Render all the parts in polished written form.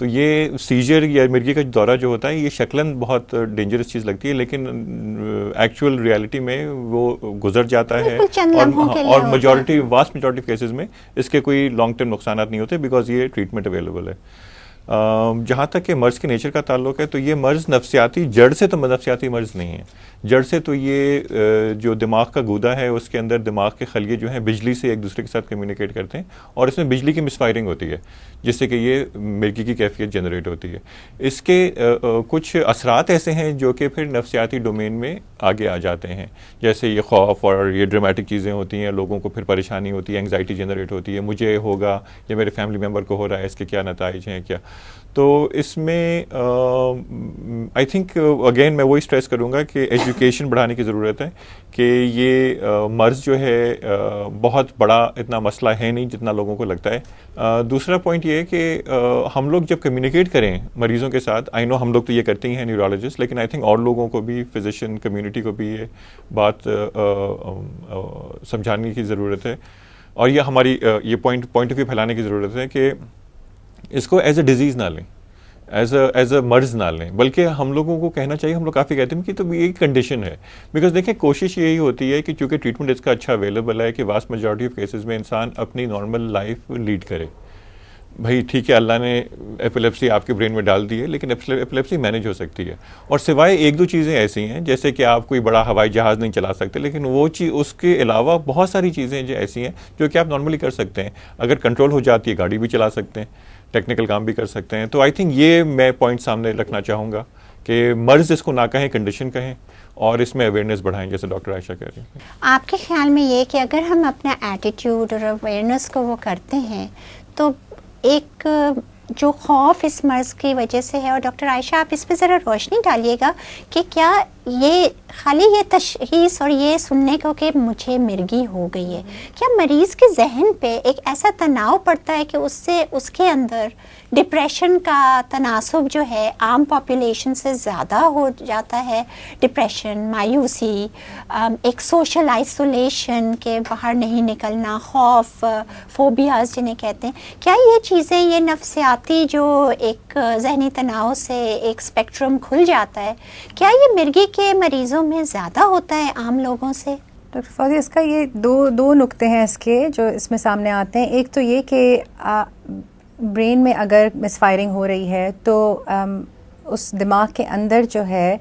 تو یہ سیجر یا مرگی کا دورہ جو ہوتا ہے یہ شکلاً بہت ڈینجرس چیز لگتی ہے، لیکن ایکچوئل ریالٹی میں وہ گزر جاتا ہے، اور میجورٹی واسٹ میجورٹی کیسز میں اس کے کوئی لانگ ٹرم نقصانات نہیں ہوتے بیکاز یہ ٹریٹمنٹ اویلیبل ہے. جہاں تک کہ مرض کے نیچر کا تعلق ہے تو یہ مرض نفسیاتی جڑ سے تو نفسیاتی مرض نہیں ہے. جڑ سے تو یہ جو دماغ کا گودا ہے اس کے اندر دماغ کے خلیے جو ہیں بجلی سے ایک دوسرے کے ساتھ کمیونیکیٹ کرتے ہیں، اور اس میں بجلی کی مس فائرنگ ہوتی ہے جس سے کہ یہ مرگی کی کیفیت جنریٹ ہوتی ہے. اس کے کچھ اثرات ایسے ہیں جو کہ پھر نفسیاتی ڈومین میں آگے آ جاتے ہیں، جیسے یہ خوف اور یہ ڈرامیٹک چیزیں ہوتی ہیں، لوگوں کو پھر پریشانی ہوتی ہے، انگزائٹی جنریٹ ہوتی ہے، مجھے ہوگا یا میرے فیملی ممبر کو ہو رہا ہے، اس کے کیا نتائج ہیں کیا. تو اس میں آئی تھنک اگین میں وہی اسٹریس کروں گا کہ ایجوکیشن بڑھانے کی ضرورت ہے کہ یہ مرض جو ہے بہت بڑا اتنا مسئلہ ہے نہیں جتنا لوگوں کو لگتا ہے. دوسرا پوائنٹ یہ ہے کہ ہم لوگ جب کمیونیکیٹ کریں مریضوں کے ساتھ، آئی نو ہم لوگ تو یہ کرتے ہی ہیں نیورولوجسٹ، لیکن آئی تھنک اور لوگوں کو بھی، فزیشین کمیونٹی کو بھی یہ بات سمجھانے کی ضرورت ہے، اور یہ ہماری یہ پوائنٹ آف ویو پھیلانے کی ضرورت ہے کہ اس کو ایز اے ڈیزیز نہ لیں، ایز اے مرض نہ لیں، بلکہ ہم لوگوں کو کہنا چاہیے، ہم لوگ کافی کہتے ہیں کہ تو یہ کنڈیشن ہے. بیکاز دیکھیں کوشش یہی ہوتی ہے کہ چونکہ ٹریٹمنٹ اس کا اچھا اویلیبل ہے کہ واسٹ میجورٹی آف کیسز میں انسان اپنی نارمل لائف لیڈ کرے. بھائی ٹھیک ہے، اللہ نے ایپیلیپسی آپ کے برین میں ڈال دی ہے، لیکن ایپیلیپسی مینیج ہو سکتی ہے، اور سوائے ایک دو چیزیں ایسی ہیں جیسے کہ آپ کوئی بڑا ہوائی جہاز نہیں چلا سکتے، لیکن وہ چیز اس کے علاوہ بہت ساری چیزیں جو ایسی ہیں جو کہ آپ نارملی کر سکتے ہیں. اگر کنٹرول ہو جاتی ہے گاڑی بھی چلا سکتے ہیں، ٹیکنیکل کام بھی کر سکتے ہیں. تو آئی تھنک یہ میں پوائنٹ سامنے رکھنا چاہوں گا کہ مرض اس کو نہ کہیں، کنڈیشن کہیں، اور اس میں اویئرنیس بڑھائیں جیسے ڈاکٹر عائشہ کہہ رہی ہیں. آپ کے خیال میں یہ کہ اگر ہم اپنا ایٹیٹیوڈ اور اویئرنیس کو وہ کرتے ہیں تو ایک جو خوف اس مرض کی وجہ سے ہے، اور ڈاکٹر عائشہ آپ اس پہ ذرا روشنی ڈالیے گا کہ کیا یہ خالی یہ تشخیص اور یہ سننے کو کہ مجھے مرگی ہو گئی ہے، کیا مریض کے ذہن پہ ایک ایسا تناؤ پڑتا ہے کہ اس سے اس کے اندر ڈپریشن کا تناسب جو ہے عام پاپولیشن سے زیادہ ہو جاتا ہے؟ ڈپریشن، مایوسی، ایک سوشل آئسولیشن کے باہر نہیں نکلنا، خوف، فوبیاز جنہیں کہتے ہیں، کیا یہ چیزیں، یہ نفسیاتی جو ایک ذہنی تناؤ سے ایک اسپیکٹرم کھل جاتا ہے، کیا یہ مرگی کے مریضوں میں زیادہ ہوتا ہے عام لوگوں سے؟ ڈاکٹر فوزی، اس کا یہ دو نقطے ہیں اس کے جو اس میں سامنے آتے ہیں. ایک تو یہ کہ برین میں اگر مس فائرنگ ہو رہی ہے تو اس دماغ کے اندر جو ہے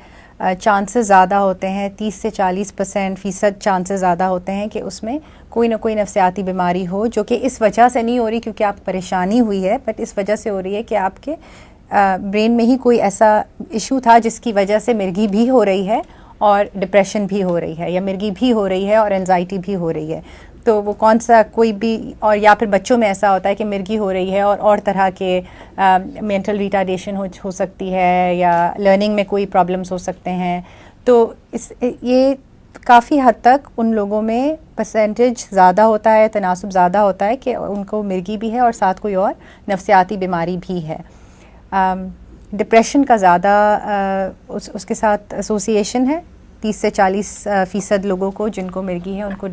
چانسز زیادہ ہوتے ہیں، 30 سے 40% چانسز زیادہ ہوتے ہیں کہ اس میں کوئی نہ کوئی نفسیاتی بیماری ہو، جو کہ اس وجہ سے نہیں ہو رہی کیونکہ آپ پریشانی ہوئی ہے، بٹ اس وجہ سے ہو رہی ہے کہ آپ کے برین میں ہی کوئی ایسا ایشو تھا جس کی وجہ سے مرگی بھی ہو رہی ہے اور ڈپریشن بھی ہو رہی ہے، یا مرگی بھی ہو رہی ہے اور اینزائٹی بھی ہو رہی ہے. تو وہ کون سا کوئی بھی، اور یا پھر بچوں میں ایسا ہوتا ہے کہ مرگی ہو رہی ہے اور طرح کے مینٹل ریٹارڈیشن ہو سکتی ہے، یا لرننگ میں کوئی پرابلمس ہو سکتے ہیں. تو یہ کافی حد تک ان لوگوں میں پرسنٹیج زیادہ ہوتا ہے، تناسب زیادہ ہوتا ہے کہ ان کو مرگی بھی ہے اور ساتھ کوئی اور نفسیاتی بیماری بھی ہے. ڈپریشن کا زیادہ اس کے ساتھ ایسوسیشن ہے. 30 سے 40% لوگوں کو جن کو مرگی ہے ان کو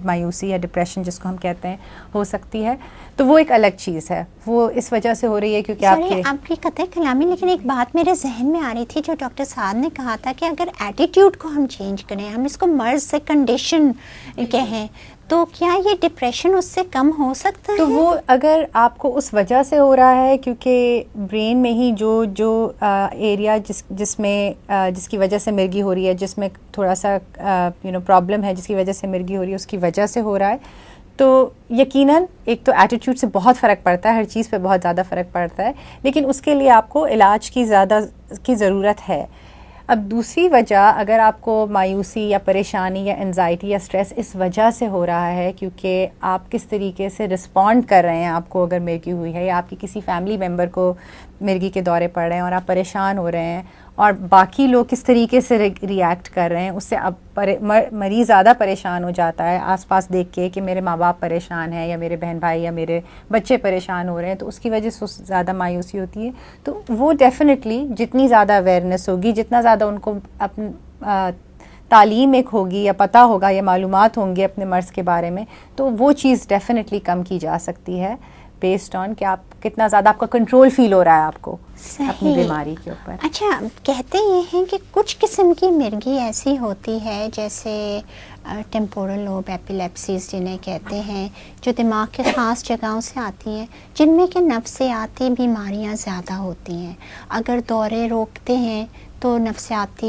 مایوسی یا ڈپریشن جس کو ہم کہتے ہیں ہو سکتی ہے. تو وہ ایک الگ چیز ہے، وہ اس وجہ سے ہو رہی ہے کیونکہ آپ کی قطع کلامی، لیکن ایک بات میرے ذہن میں آ رہی تھی جو ڈاکٹر سعد نے کہا تھا کہ اگر ایٹیٹیوڈ کو ہم چینج کریں، ہم اس کو مرض سے کنڈیشن کہیں، تو کیا یہ ڈپریشن اس سے کم ہو سکتا ہے؟ تو وہ اگر آپ کو اس وجہ سے ہو رہا ہے کیونکہ برین میں ہی جو ایریا جس کی وجہ سے مرگی ہو رہی ہے، جس میں تھوڑا سا پرابلم ہے، جس کی وجہ سے مرگی ہو رہی ہے، اس کی وجہ سے ہو رہا ہے، تو یقیناً ایک تو ایٹیٹیوڈ سے بہت فرق پڑتا ہے، ہر چیز پہ بہت زیادہ فرق پڑتا ہے، لیکن اس کے لیے آپ کو علاج کی ضرورت ہے. اب دوسری وجہ، اگر آپ کو مایوسی یا پریشانی یا انزائٹی یا اسٹریس اس وجہ سے ہو رہا ہے کیونکہ آپ کس طریقے سے رسپونڈ کر رہے ہیں، آپ کو اگر مرگی ہوئی ہے یا آپ کی کسی فیملی ممبر کو مرگی کے دورے پڑ رہے ہیں اور آپ پریشان ہو رہے ہیں، اور باقی لوگ کس طریقے سے ریئیکٹ کر رہے ہیں، اس سے اب مریض زیادہ پریشان ہو جاتا ہے آس پاس دیکھ کے کہ میرے ماں باپ پریشان ہیں، یا میرے بہن بھائی یا میرے بچے پریشان ہو رہے ہیں، تو اس کی وجہ سے زیادہ مایوسی ہوتی ہے. تو وہ ڈیفینیٹلی جتنی زیادہ اویئرنیس ہوگی، جتنا زیادہ ان کو تعلیم ایک ہوگی یا پتہ ہوگا یا معلومات ہوں گے اپنے مرض کے بارے میں، تو وہ چیز ڈیفینیٹلی کم کی جا سکتی ہے. بیسڈ آن کہ آپ کتنا زیادہ آپ کا کنٹرول فیل ہو رہا ہے آپ کو صحیح. اپنی بیماری کے اوپر. اچھا، کہتے یہ ہیں کہ کچھ قسم کی مرگی ایسی ہوتی ہے جیسے ٹیمپورل لوب ایپیلیپسیز جنہیں کہتے ہیں، جو دماغ کے خاص جگہوں سے آتی ہیں، جن میں کہ نفسیاتی بیماریاں زیادہ ہوتی ہیں. اگر دورے روکتے ہیں تو نفسیاتی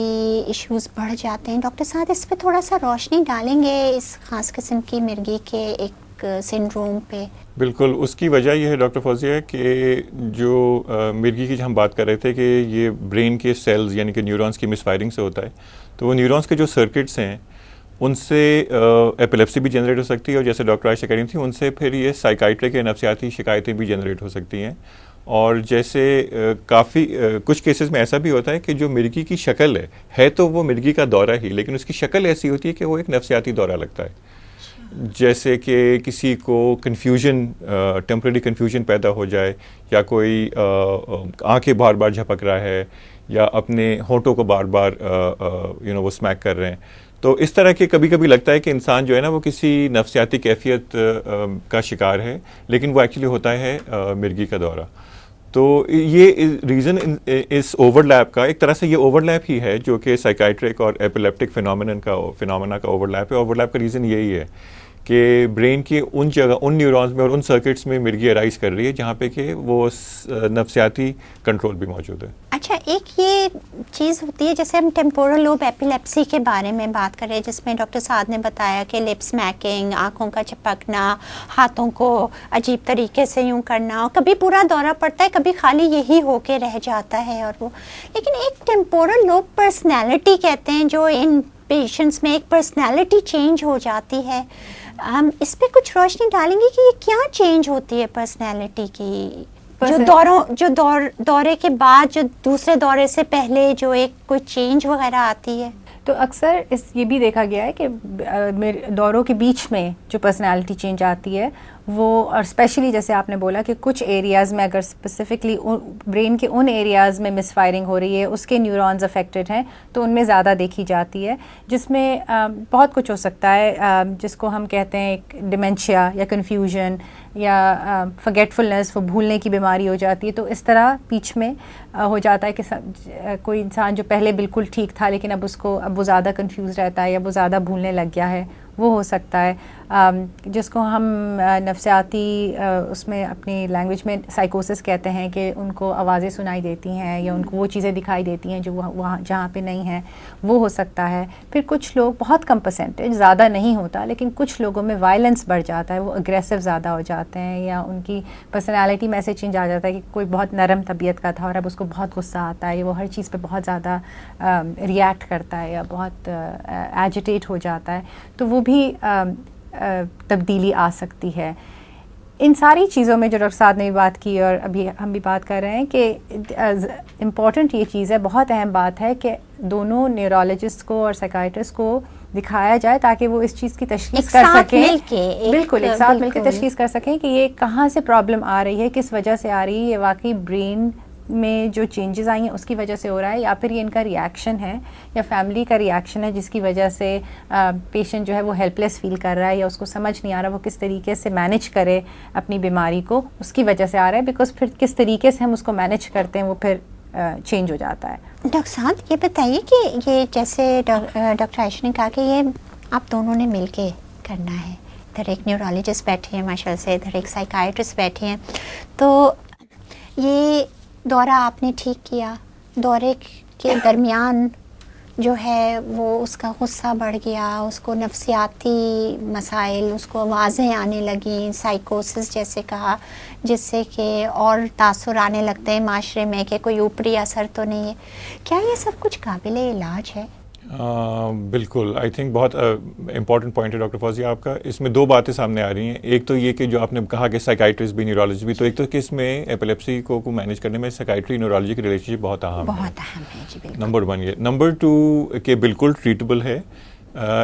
ایشوز بڑھ جاتے ہیں. ڈاکٹر صاحب اس پہ تھوڑا سا روشنی ڈالیں گے، اس خاص قسم کی مرگی کے ایک سنڈروم پہ؟ بالکل، اس کی وجہ یہ ہے ڈاکٹر فوزیہ کہ جو مرگی کی ہم بات کر رہے تھے کہ یہ برین کے سیلز یعنی کہ نیورونز کی مس فائرنگ سے ہوتا ہے، تو وہ نیورونز کے جو سرکٹس ہیں ان سے ایپیلیپسی بھی جنریٹ ہو سکتی ہے، اور جیسے ڈاکٹر عائشہ کہہ رہی تھیں ان سے پھر یہ سائیکائٹرک یا نفسیاتی شکایتیں بھی جنریٹ ہو سکتی ہیں. اور جیسے کافی کچھ کیسز میں ایسا بھی ہوتا ہے کہ جو مرگی کی شکل ہے تو وہ مرگی کا دورہ ہی، لیکن اس کی شکل ایسی ہوتی ہے کہ وہ ایک نفسیاتی دورہ لگتا ہے. جیسے کہ کسی کو کنفیوژن، ٹیمپرری کنفیوژن پیدا ہو جائے، یا کوئی آنکھیں بار بار جھپک رہا ہے، یا اپنے ہونٹوں کو بار بار وہ اسمیک کر رہے ہیں. تو اس طرح کے کبھی کبھی لگتا ہے کہ انسان جو ہے نا وہ کسی نفسیاتی کیفیت کا شکار ہے، لیکن وہ ایکچولی ہوتا ہے مرگی کا دورہ. تو یہ ریزن اس اوور لیپ کا، ایک طرح سے یہ اوور لیپ ہی ہے جو کہ سائیکائٹرک اور ایپیلیپٹک فینومینا کا اوور لیپ ہے. اوور لیپ کا ریزن یہی ہے کہ برین کی ان جگہ، ان نیورونز میں اور ان سرکٹس میں مرگی ارائز کر رہی ہے جہاں پہ کہ وہ نفسیاتی کنٹرول بھی موجود ہے. اچھا، ایک یہ چیز ہوتی ہے جیسے ہم ٹیمپورل لوب ایپیلیپسی کے بارے میں بات کر رہے ہیں، جس میں ڈاکٹر سعد نے بتایا کہ لپ اسمیکنگ، آنکھوں کا چپکنا، ہاتھوں کو عجیب طریقے سے یوں کرنا، اور کبھی پورا دورہ پڑتا ہے، کبھی خالی یہی ہو کے رہ جاتا ہے. اور وہ لیکن ایک ٹیمپورل لوب پرسنالٹی کہتے ہیں، جو ان پیشنٹس میں ایک پرسنالٹی چینج ہو جاتی ہے. ہم اس پہ کچھ روشنی ڈالیں گے کہ یہ کیا چینج ہوتی ہے پرسنالٹی کی، جو دورے کے بعد، جو دوسرے دورے سے پہلے جو ایک کوئی چینج وغیرہ آتی ہے؟ تو اکثر یہ بھی دیکھا گیا ہے کہ دوروں کے بیچ میں جو پرسنالٹی چینج آتی ہے وہ، اور اسپیشلی جیسے آپ نے بولا کہ کچھ ایریاز میں اگر اسپیسیفکلی برین کے ان ایریاز میں مس فائرنگ ہو رہی ہے، اس کے نیورونز افیکٹڈ ہیں، تو ان میں زیادہ دیکھی جاتی ہے، جس میں بہت کچھ ہو سکتا ہے، جس کو ہم کہتے ہیں ایک ڈیمینشیا یا کنفیوژن یا فرگیٹفلنس، وہ بھولنے کی بیماری ہو جاتی ہے. تو اس طرح بیچ میں ہو جاتا ہے کہ کوئی انسان جو پہلے بالکل ٹھیک تھا لیکن اب وہ زیادہ کنفیوز رہتا ہے یا وہ زیادہ بھولنے لگ گیا ہے، وہ ہو سکتا ہے. جس کو ہم نفسیاتی اس میں اپنی لینگویج میں سائیکوسس کہتے ہیں، کہ ان کو آوازیں سنائی دیتی ہیں یا ان کو وہ چیزیں دکھائی دیتی ہیں جو وہاں جہاں پہ نہیں ہیں، وہ ہو سکتا ہے. پھر کچھ لوگ، بہت کم پرسنٹیج، زیادہ نہیں ہوتا، لیکن کچھ لوگوں میں وائلنس بڑھ جاتا ہے، وہ اگریسو زیادہ ہو جاتے ہیں، یا ان کی پرسنالٹی میں سے چینج آ جاتا ہے کہ کوئی بہت نرم طبیعت کا تھا اور اب اس کو بہت غصہ آتا ہے، یا وہ ہر چیز پہ بہت زیادہ ریئیکٹ کرتا ہے یا بہت ایجیٹیٹ ہو جاتا ہے. تو وہ بھی تبدیلی آ سکتی ہے. ان ساری چیزوں میں جو ڈاکٹر صاحب نے بھی بات کی اور ابھی ہم بھی بات کر رہے ہیں کہ امپورٹنٹ یہ چیز ہے، بہت اہم بات ہے کہ دونوں نیورولوجسٹ کو اور سائیکائٹرسٹ کو دکھایا جائے تاکہ وہ اس چیز کی تشخیص کر سکیں، بالکل ایک ساتھ مل کے تشخیص کر سکیں کہ یہ کہاں سے پرابلم آ رہی ہے، کس وجہ سے آ رہی ہے، یہ واقعی برین میں جو چینجز آئی ہیں اس کی وجہ سے ہو رہا ہے، یا پھر یہ ان کا ریئیکشن ہے یا فیملی کا ریئیکشن ہے جس کی وجہ سے پیشنٹ جو ہے وہ ہیلپ لیس فیل کر رہا ہے یا اس کو سمجھ نہیں آ رہا وہ کس طریقے سے مینیج کرے اپنی بیماری کو، اس کی وجہ سے آ رہا ہے. بیکاز پھر کس طریقے سے ہم اس کو مینیج کرتے ہیں وہ پھر چینج ہو جاتا ہے. ڈاکٹر صاحب یہ بتائیے کہ یہ جیسے ڈاکٹر عائشہ نے کہا کہ یہ آپ دونوں نے مل کے کرنا ہے، ادھر ایک نیورولوجسٹ بیٹھے ہیں ماشاء اللہ سے، ادھر ایک سائیکائٹرسٹ بیٹھے ہیں، تو یہ دورہ آپ نے ٹھیک کیا، دورے کے درمیان جو ہے وہ اس کا غصہ بڑھ گیا، اس کو نفسیاتی مسائل، اس کو آوازیں آنے لگیں، سائیکوسس جیسے کہا، جس سے کہ اور تاثر آنے لگتے ہیں معاشرے میں کہ کوئی اوپری اثر تو نہیں ہے. کیا یہ سب کچھ قابل علاج ہے؟ بالکل، آئی تھنک بہت امپورٹنٹ پوائنٹ ہے ڈاکٹر فوزیہ آپ کا. اس میں دو باتیں سامنے آ رہی ہیں. ایک تو یہ کہ جو آپ نے کہا کہ سائیکائٹرسٹ بھی، نیورولوجسٹ بھی، تو ایک تو کہ اس میں ایپیلیپسی کو مینیج کرنے میں سائیکائٹری نیورولوجی کی ریلیشن شپ بہت اہم ہے جی بالکل. نمبر 1 یہ. نمبر 2 کہ بالکل ٹریٹبل ہے.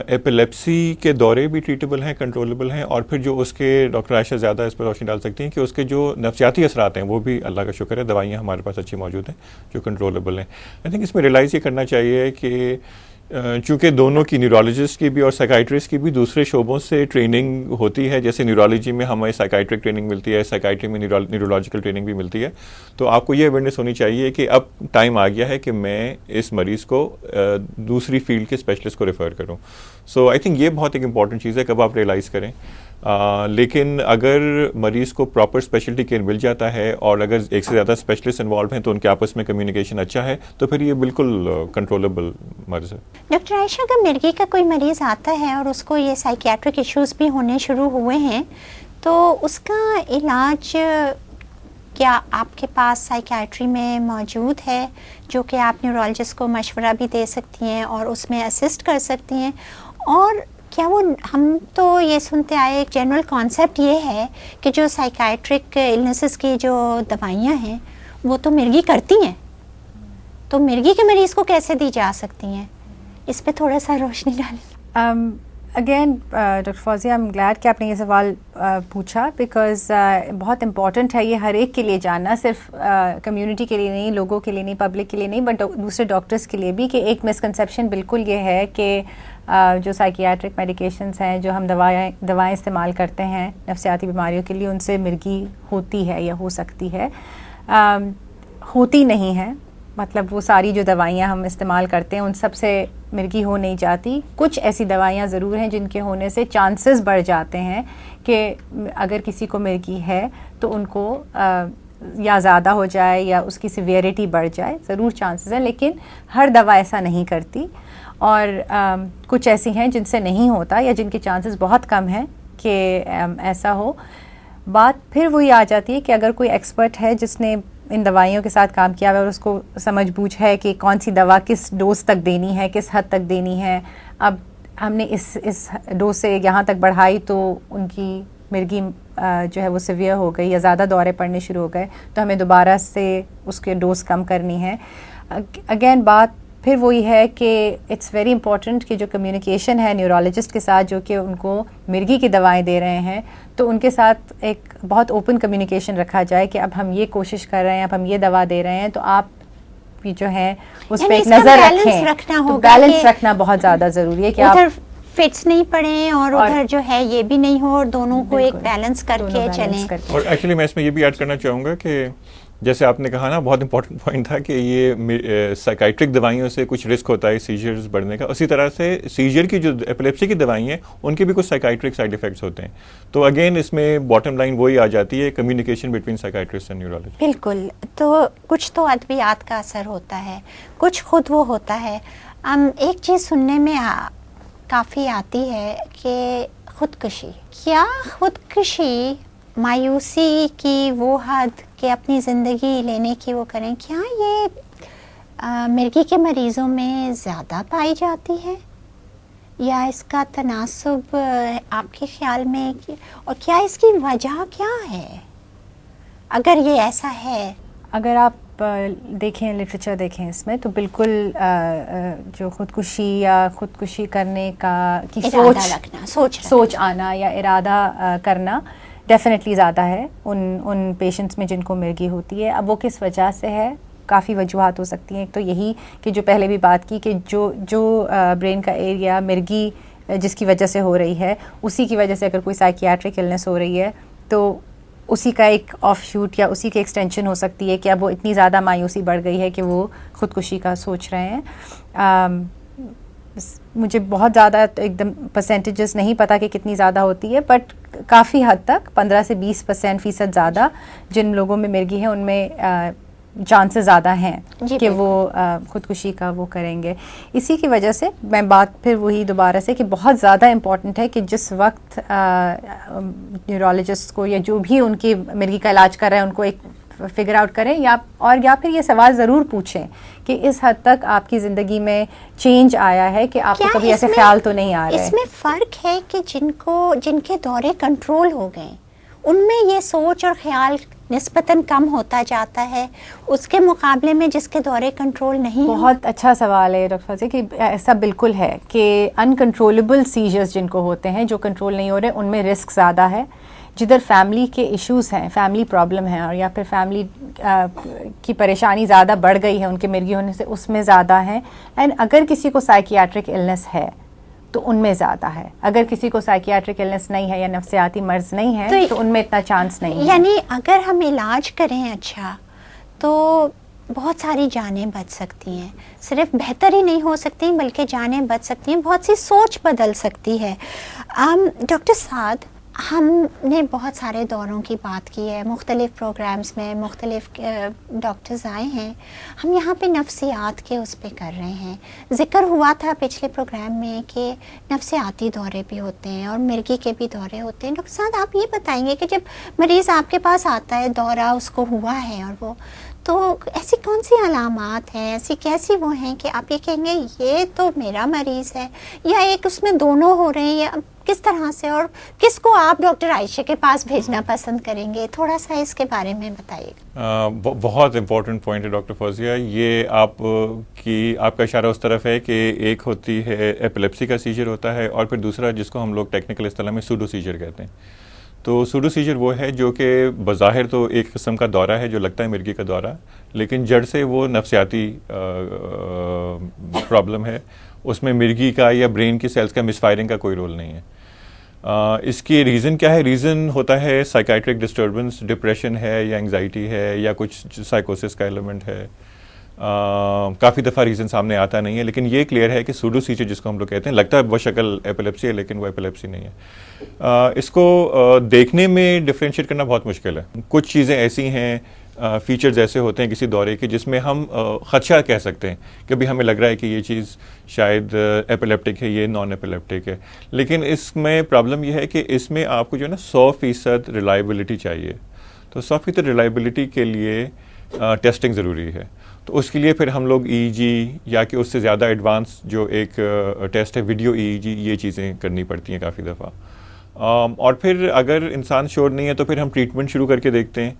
ایپیلیپسی کے دورے بھی ٹریٹبل ہیں، کنٹرولبل ہیں، اور پھر جو اس کے ڈاکٹر عائشہ زیادہ اس پر روشنی ڈال سکتی ہیں کہ اس کے جو نفسیاتی اثرات ہیں وہ بھی اللہ کا شکر ہے دوائیاں ہمارے پاس اچھی موجود ہیں جو کنٹرولبل ہیں. آئی تھنک اس میں ریئلائز یہ کرنا چاہیے کہ چونکہ دونوں کی نیورولوجسٹ کی بھی اور سائیکائٹرسٹ کی بھی دوسرے شعبوں سے ٹریننگ ہوتی ہے. جیسے نیورولوجی میں ہمیں سائیکائٹرک ٹریننگ ملتی ہے, سائیکائٹری میں نیورولوجیکل ٹریننگ بھی ملتی ہے. تو آپ کو یہ اویئرنیس ہونی چاہیے کہ اب ٹائم آ گیا ہے کہ میں اس مریض کو دوسری فیلڈ کے اسپیشلسٹ کو ریفر کروں. سو آئی تھنک یہ بہت ایک امپورٹنٹ چیز ہے کب آپ ریئلائز کریں. لیکن اگر مریض کو پراپر اسپیشلٹی کیئر مل جاتا ہے اور اگر ایک سے زیادہ اسپیشلسٹ انوالو ہیں تو ان کے آپس میں کمیونیکیشن اچھا ہے تو پھر یہ بالکل کنٹرولبل مرض ہے. ڈاکٹر عائشہ, اگر مرگی کا کوئی مریض آتا ہے اور اس کو یہ سائیکیاٹرک ایشوز بھی ہونے شروع ہوئے ہیں تو اس کا علاج کیا آپ کے پاس سائیکیاٹری میں موجود ہے جو کہ آپ نیورولوجسٹ کو مشورہ بھی دے سکتی ہیں اور اس میں اسسٹ کر سکتی ہیں؟ اور کیا وہ, ہم تو یہ سنتے آئے ایک جنرل کانسیپٹ یہ ہے کہ جو سائیکیاٹرک النیسز کی جو دوائیاں ہیں وہ تو مرگی کرتی ہیں, تو مرگی کے مریض کو کیسے دی جا سکتی ہیں؟ اس پہ تھوڑا سا روشنی ڈالیں. Again doctor Fauzia, I am glad کہ آپ نے یہ سوال پوچھا, بیکاز بہت امپورٹنٹ ہے یہ ہر ایک کے لیے جاننا, صرف کمیونٹی کے لیے نہیں, لوگوں کے لیے نہیں, پبلک کے لیے نہیں, بٹ دوسرے ڈاکٹرس کے لیے بھی, کہ ایک مسکنسیپشن بالکل یہ ہے کہ جو سائیکیاٹرک میڈیکیشنز ہیں, جو ہم دوائیں استعمال کرتے ہیں نفسیاتی بیماریوں کے لیے, ان سے مرگی ہوتی ہے یا ہو سکتی ہے. ہوتی نہیں ہے, مطلب وہ ساری جو دوائیاں ہم استعمال کرتے ہیں ان سب سے مرگی ہو نہیں جاتی. کچھ ایسی دوائیاں ضرور ہیں جن کے ہونے سے چانسز بڑھ جاتے ہیں کہ اگر کسی کو مرگی ہے تو ان کو یا زیادہ ہو جائے یا اس کی سیویریٹی بڑھ جائے, ضرور چانسز ہیں, لیکن ہر دوا ایسا نہیں کرتی. اور کچھ ایسی ہیں جن سے نہیں ہوتا یا جن کے چانسز بہت کم ہیں کہ ایسا ہو. بات پھر وہی آ جاتی ہے کہ اگر کوئی ایکسپرٹ ہے جس نے ان دوائیوں کے ساتھ کام کیا ہوا اور اس کو سمجھ بوجھ ہے کہ کون سی دوا کس ڈوز تک دینی ہے, کس حد تک دینی ہے, اب ہم نے اس ڈوز سے یہاں تک بڑھائی تو ان کی مرگی جو ہے وہ سیویئر ہو گئی یا زیادہ دورے پڑنے شروع ہو گئے تو ہمیں دوبارہ سے اس کے ڈوز کم کرنی ہے. اگین بات پھر وہی ہے کہ اٹس ویری امپورٹنٹ کہ جو کمیونیکیشن ہے نیورولوجسٹ کے ساتھ جو کہ ان کو مرگی کی دوائیں دے رہے ہیں, تو ان کے ساتھ ایک بہت اوپن کمیونیکیشن رکھا جائے کہ اب ہم یہ کوشش کر رہے ہیں, اب ہم یہ دوا دے رہے ہیں, تو آپ بھی جو ہے اس پہ ایک نظر رکھیں. تو بیلنس رکھنا بہت زیادہ ضروری ہے کہ آپ فٹس نہیں پڑیں اور ادھر جو ہے یہ بھی نہیں ہو, اور دونوں کو ایک بیلنس کر کے چلیں. اور ایکچولی میں اس میں یہ بھی ایڈ کرنا چاہوں گا کہ جیسے آپ نے کہا نا, بہت امپورٹنٹ پوائنٹ تھا کہ یہ سائیکائٹرک دوائیوں سے کچھ رسک ہوتا ہے سیجرز بڑھنے کا. اسی طرح سے سیجر کی جو ایپیلیپسی کی دوائیں ہیں ان کے بھی کچھ سائیکائٹرک سائیڈ ایفیکٹس ہوتے ہیں. تو اگین اس میں باٹم لائن وہی آ جاتی ہے, communication between psychiatrist and neurologist. بالکل. تو کچھ تو ادویات کا اثر ہوتا ہے, کچھ خود وہ ہوتا ہے. ایک چیز سننے میں کافی آتی ہے کہ خودکشی. کیا خودکشی مایوسی کی وہ حد کہ اپنی زندگی لینے کی وہ کریں, کیا یہ مرگی کے مریضوں میں زیادہ پائی جاتی ہے, یا اس کا تناسب آپ کے خیال میں, اور کیا اس کی وجہ کیا ہے اگر یہ ایسا ہے؟ اگر آپ دیکھیں, لٹریچر دیکھیں اس میں, تو بالکل جو خودکشی یا خودکشی کرنے کی سوچ آنا یا ارادہ کرنا ڈیفینیٹلی زیادہ ہے ان پیشنٹس میں جن کو مرگی ہوتی ہے. اب وہ کس وجہ سے ہے, کافی وجوہات ہو سکتی ہیں. ایک تو یہی کہ جو پہلے بھی بات کی کہ جو برین کا ایریا مرگی جس کی وجہ سے ہو رہی ہے, اسی کی وجہ سے اگر کوئی سائیکیاٹرک النس ہو رہی ہے تو اسی کا ایک آف شوٹ یا اسی کی ایکسٹینشن ہو سکتی ہے کہ اب وہ اتنی زیادہ مایوسی بڑھ گئی ہے کہ وہ خودکشی کا سوچ رہے ہیں. مجھے بہت زیادہ ایک دم پرسنٹیجز نہیں پتہ کہ کتنی زیادہ ہوتی ہے, بٹ کافی حد تک 15 سے 20% زیادہ جن لوگوں میں مرگی ہے ان میں چانسز زیادہ ہیں کہ وہ خودکشی کا وہ کریں گے. اسی کی وجہ سے میں بات پھر وہی دوبارہ سے کہ بہت زیادہ امپورٹنٹ ہے کہ جس وقت نیورولوجسٹ کو یا جو بھی ان کی مرگی کا علاج کر رہے ہیں ان کو ایک فگر آؤٹ کریں, یا پھر یہ سوال ضرور پوچھیں کہ اس حد تک آپ کی زندگی میں چینج آیا ہے کہ آپ کو کبھی ایسے خیال تو نہیں آ رہے. اس میں فرق ہے کہ جن کے دورے کنٹرول ہو گئے ان میں یہ سوچ اور خیال نسبتاً کم ہوتا جاتا ہے, اس کے مقابلے میں جس کے دورے کنٹرول نہیں. بہت اچھا سوال ہے ڈاکٹر فوزیہ کہ ایسا بالکل ہے کہ انکنٹرولبل سیجرز جن کو ہوتے ہیں, جو کنٹرول نہیں ہو رہے, ان میں رسک زیادہ ہے. جدھر فیملی کے ایشوز ہیں, فیملی پرابلم ہیں, اور یا پھر فیملی کی پریشانی زیادہ بڑھ گئی ہے ان کے مرگی ہونے سے اس میں زیادہ ہیں. اینڈ اگر کسی کو سائیکیاٹرک النس ہے تو ان میں زیادہ ہے. اگر کسی کو سائیکیاٹرک النس نہیں ہے یا نفسیاتی مرض نہیں ہے تو ان میں اتنا چانس نہیں ہے. یعنی اگر ہم علاج کریں اچھا تو بہت ساری جانیں بچ سکتی ہیں. صرف بہتر ہی نہیں ہو سکتی بلکہ جانیں بچ سکتی ہیں, بہت سی سوچ بدل سکتی ہے. ڈاکٹر سعد, ہم نے بہت سارے دوروں کی بات کی ہے, مختلف پروگرامز میں مختلف ڈاکٹرز آئے ہیں. ہم یہاں پہ نفسیات کے اس پہ کر رہے ہیں. ذکر ہوا تھا پچھلے پروگرام میں کہ نفسیاتی دورے بھی ہوتے ہیں اور مرگی کے بھی دورے ہوتے ہیں. ڈاکٹر صاحب آپ یہ بتائیں گے کہ جب مریض آپ کے پاس آتا ہے, دورہ اس کو ہوا ہے, اور وہ تو ایسی کون سی علامات ہیں, ایسی کیسی وہ ہیں کہ آپ یہ کہیں گے یہ تو میرا مریض ہے, یا ایک اس میں دونوں ہو رہے ہیں, یا کس طرح سے, اور کس کو آپ ڈاکٹر عائشہ کے پاس بھیجنا پسند کریں گے؟ تھوڑا سا اس کے بارے میں بتائیے. بہت امپورٹنٹ پوائنٹ ہے ڈاکٹر فوزیہ. یہ آپ کا اشارہ اس طرف ہے کہ ایک ہوتی ہے ایپیلیپسی کا سیجر ہوتا ہے, اور پھر دوسرا جس کو ہم لوگ ٹیکنیکل اصطلاح میں سوڈو سیجر کہتے ہیں. تو سوڈو سیجر وہ ہے جو کہ بظاہر تو ایک قسم کا دورہ ہے جو لگتا ہے مرگی کا دورہ, لیکن جڑ سے وہ نفسیاتی پرابلم ہے. اس میں مرگی کا یا برین کی سیلز کا مس فائرنگ کا کوئی رول نہیں ہے. اس کی ریزن کیا ہے؟ ریزن ہوتا ہے سائیکائٹرک ڈسٹربنس, ڈپریشن ہے یا انگزائٹی ہے یا کچھ سائیکوسس کا ایلیمنٹ ہے. کافی دفعہ ریزن سامنے آتا نہیں ہے, لیکن یہ کلیئر ہے کہ سوڈو سیجر جس کو ہم لوگ کہتے ہیں, لگتا ہے وہ شکل ایپیلیپسی ہے لیکن وہ ایپیلیپسی نہیں ہے. اس کو دیکھنے میں ڈفرینشیٹ کرنا بہت مشکل ہے. کچھ چیزیں ایسی ہیں, فیچرز ایسے ہوتے ہیں کسی دورے کے جس میں ہم خدشہ کہہ سکتے ہیں کہ ابھی ہمیں لگ رہا ہے کہ یہ چیز شاید ایپیلیپٹک ہے, یہ نان ایپیلیپٹک ہے. لیکن اس میں پرابلم یہ ہے کہ اس میں آپ کو جو ہے نا 100% ریلائبلٹی چاہیے. تو 100% ریلائبلٹی کے لیے ٹیسٹنگ ضروری ہے. تو اس کے لیے پھر ہم لوگ ای جی یا کہ اس سے زیادہ ایڈوانس جو ایک ٹیسٹ ہے ویڈیو ای جی, یہ چیزیں کرنی پڑتی ہیں کافی دفعہ. اور پھر اگر انسان شور نہیں ہے تو پھر ہم ٹریٹمنٹ شروع کر کے دیکھتے ہیں.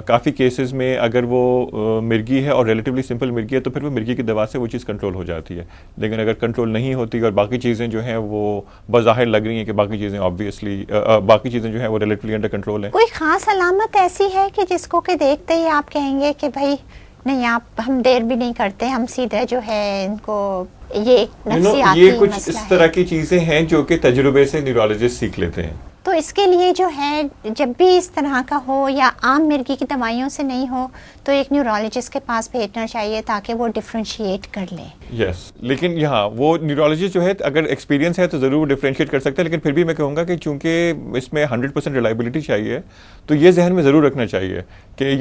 کافی کیسز میں اگر وہ مرگی ہے اور ریلیٹیولی سمپل مرگی ہے تو پھر وہ مرگی کی دوا سے وہ چیز کنٹرول ہو جاتی ہے. لیکن اگر کنٹرول نہیں ہوتی اور باقی چیزیں جو ہیں وہ بظاہر لگ رہی ہیں کہ باقی چیزیں آبویسلی باقی چیزیں جو ہیں وہ ریلیٹیولی انڈر کنٹرول ہیں. کوئی خاص علامت ایسی ہے کہ جس کو کہ دیکھتے ہی آپ کہیں گے کہ بھائی نہیں, آپ ہم دیر بھی نہیں کرتے, ہم سیدھے جو ہے ان کو یہ نفسیاتی یہ کچھ اس طرح کی چیزیں ہیں جو کہ تجربے سے نیورولوجسٹ سیکھ لیتے ہیں. تو اس کے لیے جو ہے جب بھی اس طرح کا ہو یا عام مرگی کی دوائیوں سے نہیں ہو تو ایک نیورولوجسٹ کے پاس بھیجنا چاہیے تاکہ وہ ڈفرینشیٹ کر لے. یس, لیکن یہاں وہ نیورولوجسٹ جو ہے اگر ایکسپیرینس ہے تو ضرور ڈفرینشیٹ کر سکتے ہیں, لیکن پھر بھی میں کہوں گا کہ چونکہ اس میں 100% ریلائبلٹی چاہیے تو یہ ذہن میں ضرور رکھنا چاہیے کہ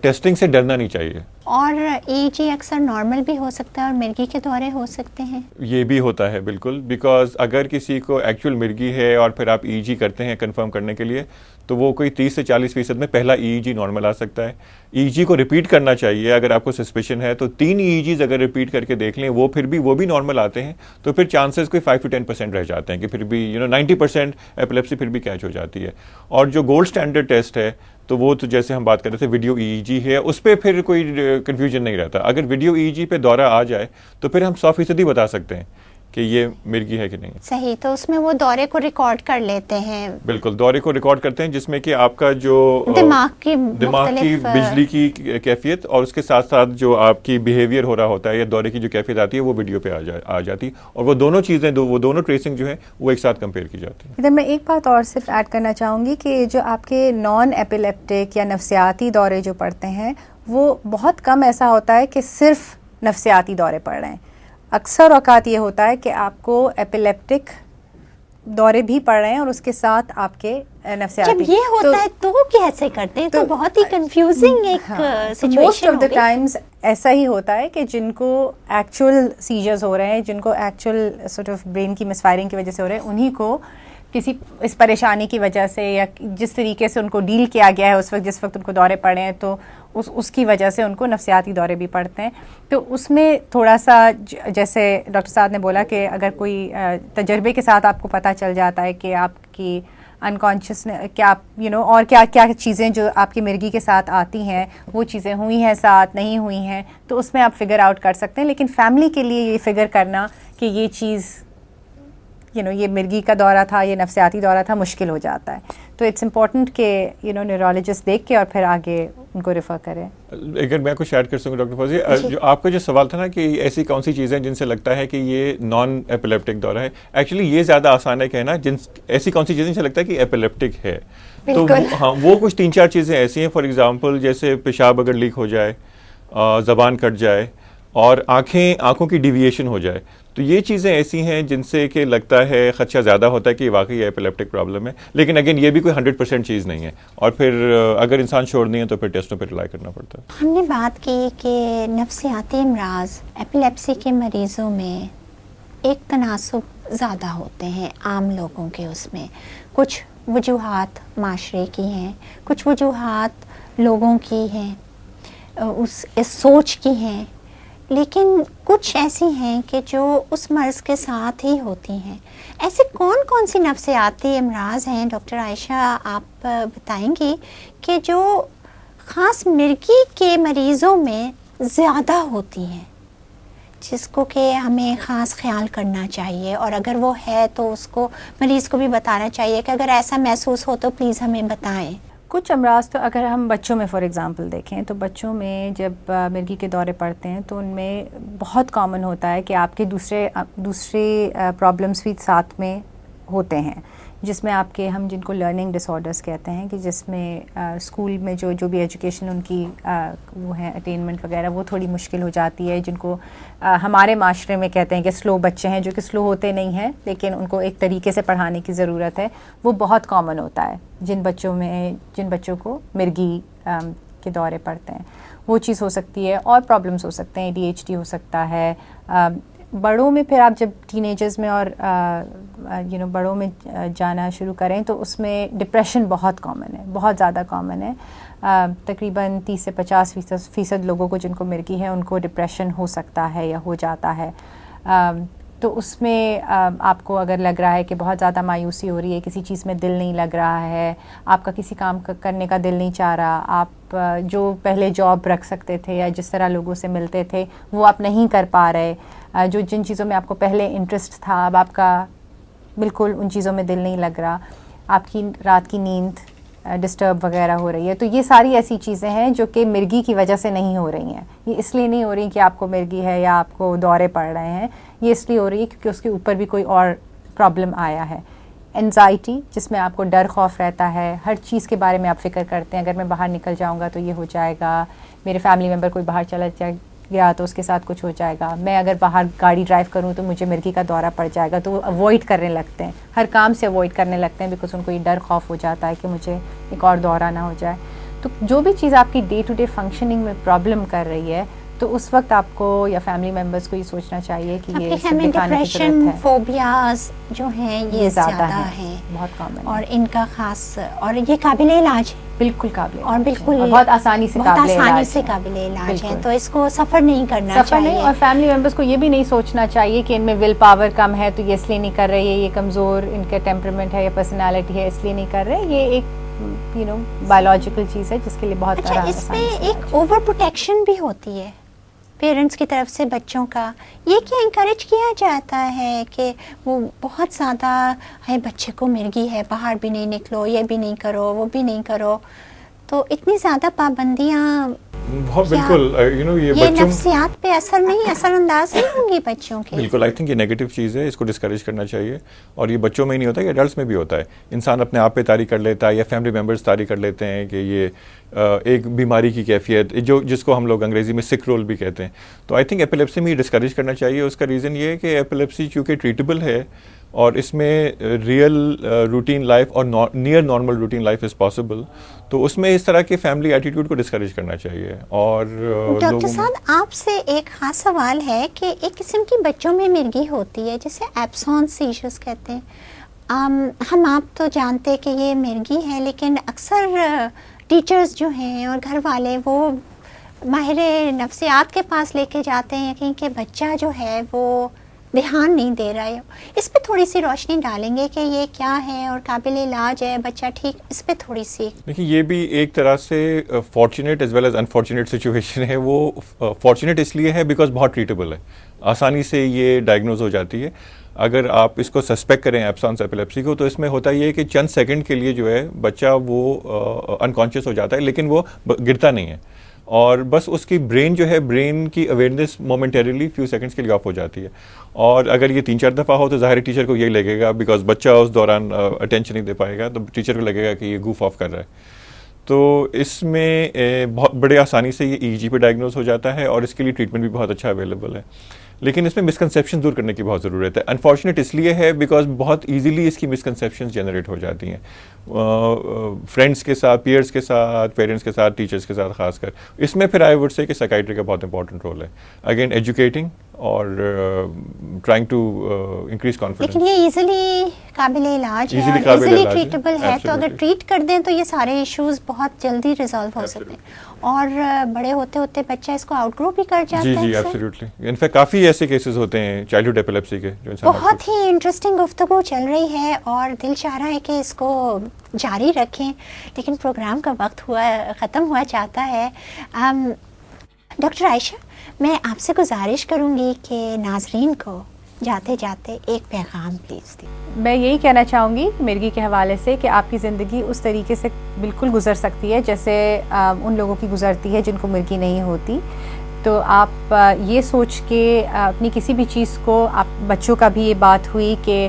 ٹیسٹنگ سے ڈرنا نہیں چاہیے. اور ای جی اکثر نارمل بھی ہو سکتا ہے اور مرگی کے دورے ہو سکتے ہیں. یہ بھی ہوتا ہے بالکل, بیکاز اگر کسی کو ایکچوئل مرگی ہے اور پھر آپ ای جی کرتے ہیں کنفرم کرنے کے لیے تو وہ کوئی 30 سے 40% میں پہلا ای جی نارمل آ سکتا ہے. ای جی کو ریپیٹ کرنا چاہیے اگر آپ کو سسپیشن ہے تو 3 ای جیز اگر ریپیٹ کر کے دیکھ لیں وہ بھی نارمل آتے ہیں تو پھر چانسز کوئی 5 to 10% رہ جاتے ہیں کہ پھر بھی 90% ایپیلیپسی پھر بھی کیچ ہو جاتی ہے. اور جو گولڈ اسٹینڈرڈ ٹیسٹ ہے تو وہ تو جیسے ہم بات کر رہے تھے ویڈیو ای جی ہے, اس پہ پھر کوئی کنفیوژن نہیں رہتا. اگر ویڈیو ای جی پہ دورہ آ جائے تو پھر ہم 100% بتا سکتے ہیں کہ یہ مرگی ہے کہ نہیں. صحیح, تو اس میں وہ دورے کو ریکارڈ کر لیتے ہیں. بالکل, دورے کو ریکارڈ کرتے ہیں جس میں کہ آپ کا جو دماغ کی بجلی کی کیفیت اور اس کے ساتھ ساتھ جو آپ کی بیہیویئر ہو رہا ہوتا ہے یا دورے کی جو کیفیت آتی ہے وہ ویڈیو پہ آ جاتی, اور وہ دونوں چیزیں وہ دونوں ٹریسنگ جو ہے وہ ایک ساتھ کمپیئر کی جاتی ہے. ادھر میں ایک بات اور صرف ایڈ کرنا چاہوں گی کہ جو آپ کے نان ایپیلیپٹک یا نفسیاتی دورے جو پڑتے ہیں وہ بہت کم ایسا ہوتا ہے کہ صرف نفسیاتی دورے پڑ رہے ہیں. اکثر اوقات یہ ہوتا ہے کہ آپ کو ایپیلیپٹک دورے بھی پڑ رہے ہیں اور اس کے ساتھ آپ کے نفسیاتی. جب یہ ہوتا ہے تو کیسے کرتے ہیں؟ تو بہت ہی کنفیوزنگ ایک situation. Most of the times ایسا ہی ہوتا ہے کہ جن کو ایکچوئل سیجرز ہو رہے ہیں, جن کو ایکچوئل سارٹ آف برین کی مس فائرنگ کی وجہ سے ہو رہے ہیں, انہی کو کسی اس پریشانی کی وجہ سے یا جس طریقے سے ان کو ڈیل کیا گیا ہے اس وقت جس وقت ان کو دورے پڑے ہیں تو اس کی وجہ سے ان کو نفسیاتی دورے بھی پڑتے ہیں. تو اس میں تھوڑا سا جیسے ڈاکٹر صاحب نے بولا کہ اگر کوئی تجربے کے ساتھ آپ کو پتہ چل جاتا ہے کہ آپ کی انکانشیس کیا اور کیا کیا چیزیں جو آپ کی مرگی کے ساتھ آتی ہیں وہ چیزیں ہوئی ہیں ساتھ نہیں ہوئی ہیں, تو اس میں آپ فگر آؤٹ کر سکتے ہیں. لیکن فیملی کے لیے یہ فگر کرنا کہ یہ چیز یہ مرگی کا دورہ تھا, یہ نفسیاتی دورہ تھا, مشکل ہو جاتا ہے. تو اٹس امپورٹنٹ کہ نیورولوجسٹ دیکھ کے اور پھر آگے ان کو ریفر کریں. اگر میں کچھ ایڈ کر سکوں ڈاکٹر فوزی، جو آپ کا جو سوال تھا نا کہ ایسی کون سی چیزیں جن سے لگتا ہے کہ یہ نان ایپیلیپٹک دورہ ہے، ایکچولی یہ زیادہ آسان ہے کہنا ایسی کون سی چیزیں جن سے لگتا ہے کہ ایپیلیپٹک ہے. تو ہاں وہ کچھ 3-4 چیزیں ایسی ہیں، فار ایگزامپل جیسے پیشاب اگر لیک ہو جائے، زبان کٹ جائے اور آنکھوں کی ڈیویشن ہو جائے، تو یہ چیزیں ایسی ہیں جن سے کہ لگتا ہے خدشہ زیادہ ہوتا ہے کہ واقعی ایپیلیپٹک پرابلم ہے. لیکن اگین یہ بھی کوئی 100% چیز نہیں ہے، اور پھر اگر انسان شور نہیں ہے تو پھر ٹیسٹوں پہ ریلائی کرنا پڑتا ہے. ہم نے بات کی کہ نفسیاتی امراض ایپیلیپسی کے مریضوں میں ایک تناسب زیادہ ہوتے ہیں عام لوگوں کے. اس میں کچھ وجوہات معاشرے کی ہیں، کچھ وجوہات لوگوں کی ہیں، اس سوچ کی ہیں، لیکن کچھ ایسی ہیں کہ جو اس مرض کے ساتھ ہی ہوتی ہیں. ایسے کون کون سی نفسیاتی امراض ہیں ڈاکٹر عائشہ آپ بتائیں گی کہ جو خاص مرگی کے مریضوں میں زیادہ ہوتی ہیں، جس کو کہ ہمیں خاص خیال کرنا چاہیے، اور اگر وہ ہے تو اس کو مریض کو بھی بتانا چاہیے کہ اگر ایسا محسوس ہو تو پلیز ہمیں بتائیں. کچھ امراض تو اگر ہم بچوں میں فار ایگزامپل دیکھیں تو بچوں میں جب مرگی کے دورے پڑتے ہیں تو ان میں بہت کامن ہوتا ہے کہ آپ کے دوسرے پرابلمس بھی ساتھ میں ہوتے ہیں، جس میں آپ کے ہم جن کو لرننگ ڈس آرڈرس کہتے ہیں، کہ جس میں اسکول میں جو بھی ایجوکیشن ان کی وہ ہے اٹینمنٹ وغیرہ وہ تھوڑی مشکل ہو جاتی ہے، جن کو ہمارے معاشرے میں کہتے ہیں کہ سلو بچے ہیں، جو کہ سلو ہوتے نہیں ہیں لیکن ان کو ایک طریقے سے پڑھانے کی ضرورت ہے. وہ بہت کامن ہوتا ہے جن بچوں کو مرگی کے دورے پڑتے ہیں. وہ چیز ہو سکتی ہے، اور پرابلمس ہو سکتے ہیں، ADHD ہو سکتا ہے. بڑوں میں پھر آپ جب ٹین ایجرز میں اور بڑوں میں جانا شروع کریں تو اس میں ڈپریشن بہت کامن ہے، بہت زیادہ کامن ہے. تقریباً 30 سے 50% لوگوں کو جن کو مرگی ہے ان کو ڈپریشن ہو سکتا ہے یا ہو جاتا ہے. تو اس میں آپ کو اگر لگ رہا ہے کہ بہت زیادہ مایوسی ہو رہی ہے، کسی چیز میں دل نہیں لگ رہا ہے، آپ کا کسی کام کرنے کا دل نہیں چاہ رہا، آپ جو پہلے جاب رکھ سکتے تھے یا جس طرح لوگوں سے ملتے تھے وہ آپ نہیں کر پا رہے، جن چیزوں میں آپ کو پہلے انٹرسٹ تھا اب آپ کا بالکل ان چیزوں میں دل نہیں لگ رہا، آپ کی رات کی نیند ڈسٹرب وغیرہ ہو رہی ہے. تو یہ ساری ایسی چیزیں ہیں جو کہ مرگی کی وجہ سے نہیں ہو رہی ہیں. یہ اس لیے نہیں ہو رہی کہ آپ کو مرگی ہے یا آپ کو دورے پڑ رہے ہیں، یہ اس لیے ہو رہی ہے کیونکہ اس کے اوپر بھی کوئی اور پرابلم آیا ہے. انزائٹی، جس میں آپ کو ڈر خوف رہتا ہے، ہر چیز کے بارے میں آپ فکر کرتے ہیں، اگر میں باہر نکل جاؤں گا تو یہ ہو جائے گا، میرے فیملی ممبر کوئی باہر چلا گیا تو اس کے ساتھ کچھ ہو جائے گا، میں اگر باہر گاڑی ڈرائیو کروں تو مجھے مرگی کا دورہ پڑ جائے گا. تو وہ اوائڈ کرنے لگتے ہیں، ہر کام سے اوائڈ کرنے لگتے ہیں، بیکاز ان کو یہ ڈر خوف ہو جاتا ہے کہ مجھے ایک اور دورہ نہ ہو جائے. تو جو بھی چیز آپ کی ڈے ٹو ڈے فنکشننگ میں پرابلم کر رہی ہے تو اس وقت آپ کو یا فیملی ممبرس کو یہ سوچنا چاہیے کہ یہ ڈپریشن، فوبیاز جو ہیں یہ زیادہ ہیں، بہت کامن، اور ان کا خاص اور یہ قابل علاج ہے، بالکل قابل، اور بالکل بہت آسانی سے قابل علاج ہے. تو اس کو سفر نہیں کرنا چاہیے، اور فیملی ممبرس کو یہ بھی نہیں سوچنا چاہیے کہ ان میں ول پاور کم ہے تو یہ اس لیے نہیں کر رہے، یہ کمزور ان کا ٹیمپرمنٹ ہے یا پرسنالٹی ہے اس لیے نہیں کر رہے. یہ ایک بایولوجیکل چیز ہے جس کے لیے بہت اچھا. اس میں ایک اوور پروٹیکشن بھی ہوتی ہے پیرنٹس کی طرف سے بچوں کا. یہ کیا انکریج کیا جاتا ہے کہ وہ بہت زیادہ ہے بچے کو مرگی ہے، باہر بھی نہیں نکلو، یہ بھی نہیں کرو، وہ بھی نہیں کرو، تو اتنی زیادہ پابندیاں بالکل یہ نفسیات پہ اثر انداز نہیں ہوں گی بچوں کے؟ بالکل، آئی تھنک یہ نیگیٹو چیز ہے، اس کو ڈسکریج کرنا چاہیے. اور یہ بچوں میں ہی نہیں ہوتا، یہ ایڈلٹس میں بھی ہوتا ہے. انسان اپنے آپ پہ طاری کر لیتا ہے یا فیملی ممبرس طاری کر لیتے ہیں کہ یہ ایک بیماری کی کیفیت جس کو ہم لوگ انگریزی میں سک رول بھی کہتے ہیں. تو آئی تھنک ایپیلیپسی میں ڈسکریج کرنا چاہیے. اس کا ریزن یہ ہے کہ ایپیلیپسی چونکہ ٹریٹیبل ہے اور اس میں ریئل روٹین لائف اور near normal routine life is possible, تو اس میں اس طرح کے فیملی ایٹیٹیوڈ کو ڈسکریج کرنا چاہیے. اور ڈاکٹر صاحب آپ سے ایک خاص سوال ہے کہ ایک قسم کی بچوں میں مرگی ہوتی ہے جسے ایبسونس سیجرز کہتے ہیں. ہم آپ تو جانتے کہ یہ مرگی ہے، لیکن اکثر ٹیچرز جو ہیں اور گھر والے وہ ماہر نفسیات کے پاس لے کے جاتے ہیں کیونکہ بچہ جو ہے وہ دھیان نہیں دے رہا ہے. اس پہ تھوڑی سی روشنی ڈالیں گے کہ یہ کیا ہے اور قابل علاج ہے بچہ ٹھیک، اس پہ تھوڑی سی. دیکھیے یہ بھی ایک طرح سے fortunate as well as unfortunate situation ہے. وہ فارچونیٹ اس لیے ہے بیکاز بہت ٹریٹیبل ہے، آسانی سے یہ ڈائگنوز ہو جاتی ہے. اگر آپ اس کو سسپیکٹ کریں ایبسانس ایپیلیپسی کو تو اس میں ہوتا یہ ہے کہ چند سیکنڈ کے لیے جو ہے بچہ وہ انکانشیس ہو جاتا ہے لیکن وہ گرتا نہیں ہے, اور بس اس کی برین جو ہے برین کی اویئرنیس مومنٹریلی فیو سیکنڈس کے لیے آف ہو جاتی ہے. اور اگر یہ 3-4 دفعہ ہو تو ظاہر ٹیچر کو یہی لگے گا, بیکاز بچہ اس دوران اٹینشن نہیں دے پائے گا تو ٹیچر کو لگے گا کہ یہ گوف آف کر رہا ہے. تو اس میں بہت بڑے آسانی سے یہ ای جی پہ ڈائگنوز ہو جاتا ہے اور اس کے لیے ٹریٹمنٹ بھی بہت اچھا اویلیبل ہے. لیکن اس میں مسکنسیپشن دور کرنے کی بہت ضرورت ہے. انفارچونیٹ اس لیے ہے بیکاز بہت ایزیلی اس کی مسکنسیپشنز جنریٹ ہو جاتی ہیں فرینڈس کے ساتھ, پیئرس کے ساتھ, پیرنٹس کے ساتھ, ٹیچرس کے ساتھ خاص کر. اس میں پھر آئی وڈ سے کہ سائیکائٹری کا بہت امپورٹنٹ رول ہے, اگین ایجوکیٹنگ اور ٹرائنگ ٹو انکریز کانفیڈنس. لیکن یہ ایزیلی قابل علاج ہے اور ایزیلی ٹریٹبل ہے, تو اگر ٹریٹ کر دیں تو یہ سارے ایشوز بہت جلدی ریزالو ہو سکتے ہیں, اور بڑے ہوتے ہوتے بچہ اس کو آؤٹ گرو بھی کر جاتا ہے. جی ایبسلیوٹلی, انفیکٹ کافی ایسے کیسز ہوتے ہیں چائلڈہڈ ایپیلیپسی کے جو بہت ہی انٹرسٹنگ گفتگو چل رہی ہے اور دل چاہ رہا ہے کہ اس کو جاری رکھیں, لیکن پروگرام کا وقت ختم ہوا چاہتا ہے. ڈاکٹر عائشہ, میں آپ سے گزارش کروں گی کہ ناظرین کو جاتے جاتے ایک پیغام پلیز دیں. میں یہی کہنا چاہوں گی مرگی کے حوالے سے کہ آپ کی زندگی اس طریقے سے بالکل گزر سکتی ہے جیسے ان لوگوں کی گزرتی ہے جن کو مرگی نہیں ہوتی. تو آپ یہ سوچ کے اپنی کسی بھی چیز کو, آپ بچوں کا بھی یہ بات ہوئی کہ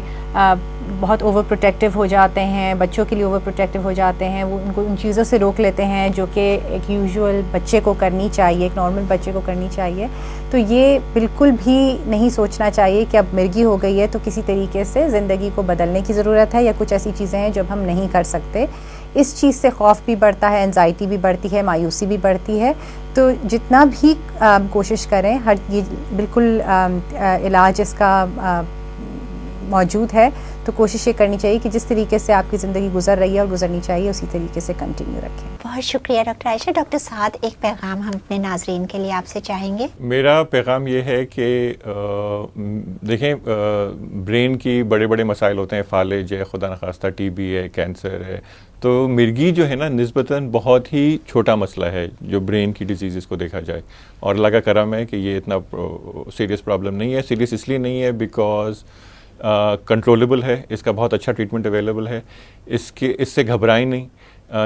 بہت اوور پروٹیکٹیو ہو جاتے ہیں, بچوں کے لیے اوور پروٹیکٹیو ہو جاتے ہیں, وہ ان کو ان چیزوں سے روک لیتے ہیں جو کہ ایک یوزول بچے کو کرنی چاہیے, ایک نارمل بچے کو کرنی چاہیے. تو یہ بالکل بھی نہیں سوچنا چاہیے کہ اب مرگی ہو گئی ہے تو کسی طریقے سے زندگی کو بدلنے کی ضرورت ہے یا کچھ ایسی چیزیں ہیں جو ہم نہیں کر سکتے. اس چیز سے خوف بھی بڑھتا ہے, انزائٹی بھی بڑھتی ہے, مایوسی بھی بڑھتی ہے. تو جتنا بھی کوشش کریں, ہر یہ بالکل علاج اس کا موجود ہے, تو کوشش یہ کرنی چاہیے کہ جس طریقے سے آپ کی زندگی گزر رہی ہے اور گزرنی چاہیے اسی طریقے سے کنٹینیو رکھیں. بہت شکریہ ڈاکٹر عائشہ. ڈاکٹر سعد, ایک پیغام ہم اپنے ناظرین کے لیے آپ سے چاہیں گے. میرا پیغام یہ ہے کہ دیکھیں, برین کی بڑے بڑے مسائل ہوتے ہیں, فالج ہے, خدا نخواستہ ٹی بی ہے, کینسر ہے. تو مرگی جو ہے نا نسبتاً بہت ہی چھوٹا مسئلہ ہے جو برین کی ڈیزیزز کو دیکھا جائے, اور اللہ کا کرم ہے کہ یہ اتنا سیریس پرابلم نہیں ہے. سیریس اس لیے نہیں ہے بیکاز کنٹرولبل ہے, اس کا بہت اچھا ٹریٹمنٹ اویلیبل ہے, اس سے گھبرائیں نہیں.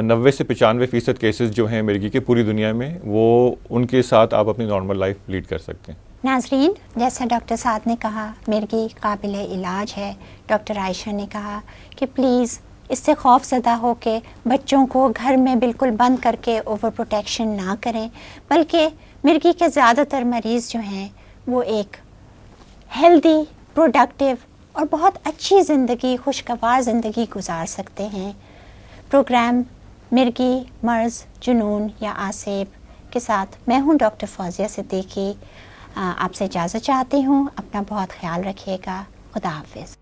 90 سے 95% کیسز جو ہیں مرگی کے پوری دنیا میں, وہ ان کے ساتھ آپ اپنی نارمل لائف لیڈ کر سکتے ہیں. ناظرین, جیسا ڈاکٹر سعد نے کہا مرگی قابل علاج ہے. ڈاکٹر عائشہ نے کہا کہ پلیز اس سے خوف زدہ ہو کے بچوں کو گھر میں بالکل بند کر کے اوور پروٹیکشن نہ کریں, بلکہ مرگی کے زیادہ تر مریض جو ہیں وہ ایک ہیلدی, پروڈکٹیو اور بہت اچھی زندگی, خوشگوار زندگی گزار سکتے ہیں. پروگرام مرگی, مرض, جنون یا آسیب کے ساتھ میں ہوں ڈاکٹر فوزیہ صدیقی. آپ سے اجازت چاہتی ہوں. اپنا بہت خیال رکھیے گا. خدا حافظ.